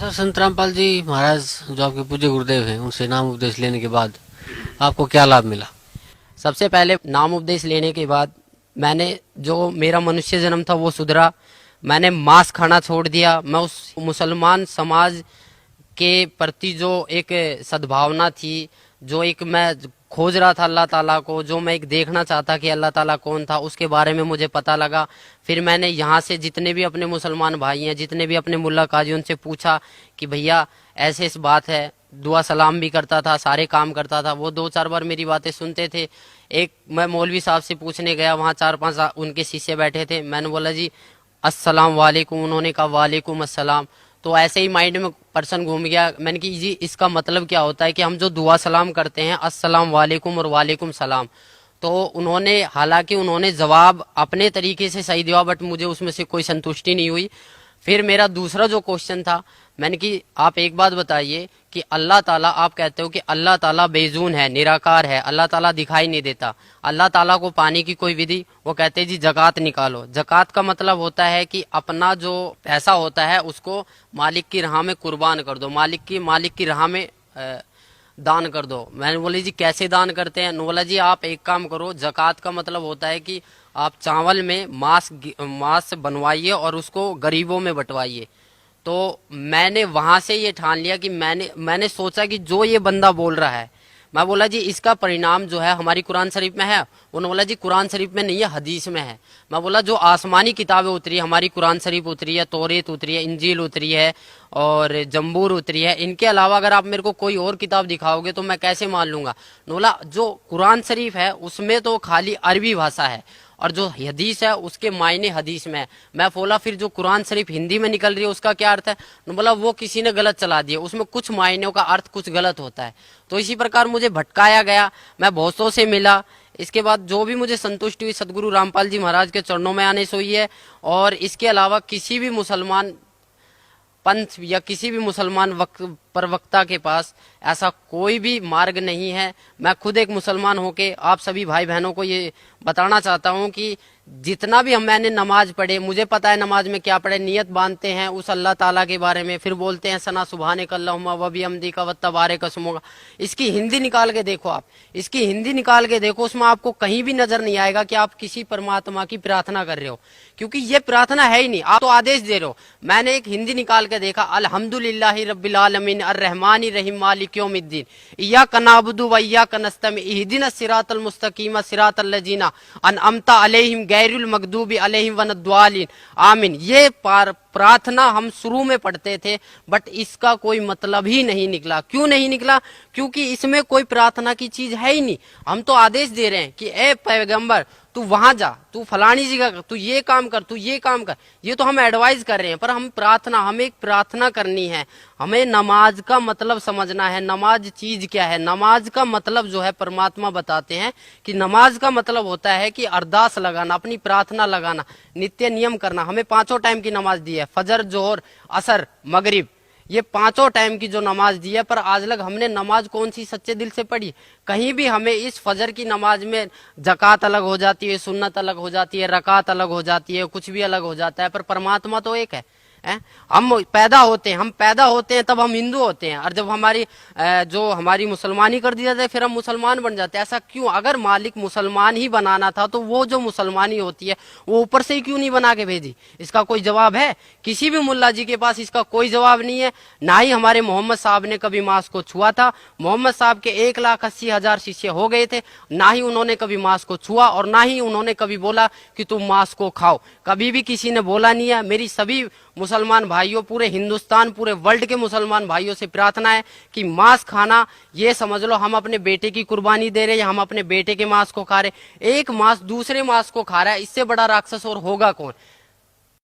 Sir संत रामपाल जी महाराज जो आपके पूज्य गुरुदेव हैं उनसे नाम उपदेश लेने के बाद आपको क्या लाभ मिला? सबसे पहले नाम उपदेश लेने के बाद मैंने जो मेरा मनुष्य जन्म था वो सुधरा। मैंने मांस खाना छोड़ दिया। मैं उस मुसलमान समाज के प्रति जो एक सद्भावना थी, जो एक मैं खोज रहा था अल्लाह ताला को, जो मैं एक देखना चाहता कि अल्लाह ताला कौन था, उसके बारे में मुझे पता लगा। फिर मैंने यहाँ से जितने भी अपने मुसलमान भाई हैं, जितने भी अपने मुल्ला काजी, उनसे पूछा कि भैया ऐसे इस बात है। दुआ सलाम भी करता था, सारे काम करता था। वो 2-4 बार मेरी बातें सुनते थे। एक मैं मौलवी साहब से पूछने गया, वहाँ 4-5 उनके शिष्य बैठे थे। मैंने बोला जी अस्सलाम वालेकुम, उन्होंने कहा वालेकुम अस्सलाम। तो ऐसे ही माइंड में पर्सन घूम गया। मैंने कि जी इसका मतलब क्या होता है कि हम जो दुआ सलाम करते हैं अस्सलाम वालेकुम और वालेकुम सलाम। तो उन्होंने, हालांकि उन्होंने जवाब अपने तरीके से सही दिया, बट मुझे उसमें से कोई संतुष्टि नहीं हुई। फिर मेरा दूसरा जो क्वेश्चन था, मैंने कि आप एक बात बताइए कि अल्लाह ताला, आप कहते हो कि अल्लाह ताला बेजून है, निराकार है, अल्लाह ताला दिखाई नहीं देता, अल्लाह ताला को पाने की कोई विधि? वो कहते हैं जी जकात निकालो। जकात का मतलब होता है कि अपना जो पैसा होता है उसको मालिक की राह में कुर्बान कर दो, मालिक की राह में दान कर दो। मैंने बोली जी कैसे दान करते हैं? बोला जी आप एक काम करो, जकात का मतलब होता है कि आप चावल में मांस बनवाइए और उसको गरीबों में बंटवाइए। तो मैंने वहां से ये ठान लिया कि मैंने सोचा कि जो ये बंदा बोल रहा है, मैं बोला जी इसका परिणाम जो है हमारी कुरान शरीफ में है? उन्होंने बोला जी कुरान शरीफ में नहीं है, हदीस में है। मैं बोला जो आसमानी किताबें उतरी है, हमारी कुरान शरीफ उतरी है, तौरेत उतरी है, इंजील उतरी है और जम्बूर उतरी है, इनके अलावा अगर आप मेरे को कोई और किताब दिखाओगे तो मैं कैसे मान लूंगा? बोला जो कुरान शरीफ है उसमें तो खाली अरबी भाषा है और जो हदीस है उसके मायने हदीस में है। मैं बोला फिर जो कुरान शरीफ हिंदी में निकल रही है उसका क्या अर्थ है? बोला वो किसी ने गलत चला दिया, उसमें कुछ मायनों का अर्थ कुछ गलत होता है। तो इसी प्रकार मुझे भटकाया गया, मैं बहुतों से मिला। इसके बाद जो भी मुझे संतुष्टि हुई सदगुरु रामपाल जी महाराज के चरणों में आने से हुई है। और इसके अलावा किसी भी मुसलमान पंथ या किसी भी मुसलमान प्रवक्ता के पास ऐसा कोई भी मार्ग नहीं है। मैं खुद एक मुसलमान होके आप सभी भाई बहनों को ये बताना चाहता हूँ कि जितना भी मैंने नमाज पढ़े, मुझे पता है नमाज में क्या पढ़े, नियत बांधते हैं उस अल्लाह ताला के बारे में, फिर बोलते हैं सना सुभानक अल्लाहुम्मा व बिहम्दिका व तबारक अस्मुका। इसकी हिंदी निकाल के देखो, आप इसकी हिंदी निकाल के देखो, उसमें आपको कहीं भी नजर नहीं आएगा कि आप किसी परमात्मा की प्रार्थना कर रहे हो, क्योंकि ये प्रार्थना है ही नहीं, आप तो आदेश दे रहे हो। मैंने एक हिंदी निकाल के देखा, अल्हम्दुलिल्लाहि रब्बिल आलमीन अर्रहमानि रहीम मालिक यौमिद्दीन इय्याका नअबुदु व इय्याका नस्तईन इहदिनस सिरातल मुस्तकीम सिरातल लजीना अनअमता अलैहिम गैरुल मगदूबी अलैहिम वनद्वालिन आमीन। ये प्रार्थना हम शुरू में पढ़ते थे, बट इसका कोई मतलब ही नहीं निकला। क्यों नहीं निकला? क्योंकि इसमें कोई प्रार्थना की चीज है ही नहीं। हम तो आदेश दे रहे हैं कि ए पैगंबर तू वहां जा, तू फलानी जगह कर, तू ये काम कर, तू ये काम कर, ये तो हम एडवाइस कर रहे हैं। पर हमें एक प्रार्थना करनी है, हमें नमाज का मतलब समझना है। नमाज चीज क्या है? नमाज का मतलब जो है परमात्मा बताते हैं कि नमाज का मतलब होता है कि अरदास लगाना, अपनी प्रार्थना लगाना, नित्य नियम करना। हमें 5 टाइम की नमाज दी है, फजर, जोहर, असर, मगरिब, ये 5 टाइम की जो नमाज दी है। पर आज लग हमने नमाज कौन सी सच्चे दिल से पढ़ी? कहीं भी हमें इस फजर की नमाज में जकात अलग हो जाती है, सुन्नत अलग हो जाती है, रकात अलग हो जाती है, कुछ भी अलग हो जाता है, पर परमात्मा तो एक है। हम पैदा होते हैं तब हम हिंदू होते हैं, और जब जो हमारी मुसलमानी कर दी जाती है फिर हम मुसलमान बन जाते हैं। ऐसा क्यों? अगर मालिक मुसलमान ही बनाना था तो वो जो मुसलमानी होती है वो ऊपर से ही क्यों नहीं बना के भेजी? इसका कोई जवाब है? किसी भी मुल्ला जी के पास इसका कोई जवाब नहीं है। ना ही हमारे मोहम्मद साहब ने कभी मांस को छुआ था। मोहम्मद साहब के 1,80,000 शिष्य हो गए थे, ना ही उन्होंने कभी मांस को छुआ और ना ही उन्होंने कभी बोला कि तुम मांस को खाओ। कभी भी किसी ने बोला नहीं है। मेरी सभी मुसलमान भाइयों, पूरे हिंदुस्तान, पूरे वर्ल्ड के मुसलमान भाइयों से प्रार्थना है कि मांस खाना, ये समझ लो हम अपने बेटे की कुर्बानी दे रहे हैं, हम अपने बेटे के मांस को खा रहे। एक मांस दूसरे मांस को खा रहा है, इससे बड़ा राक्षस और होगा कौन?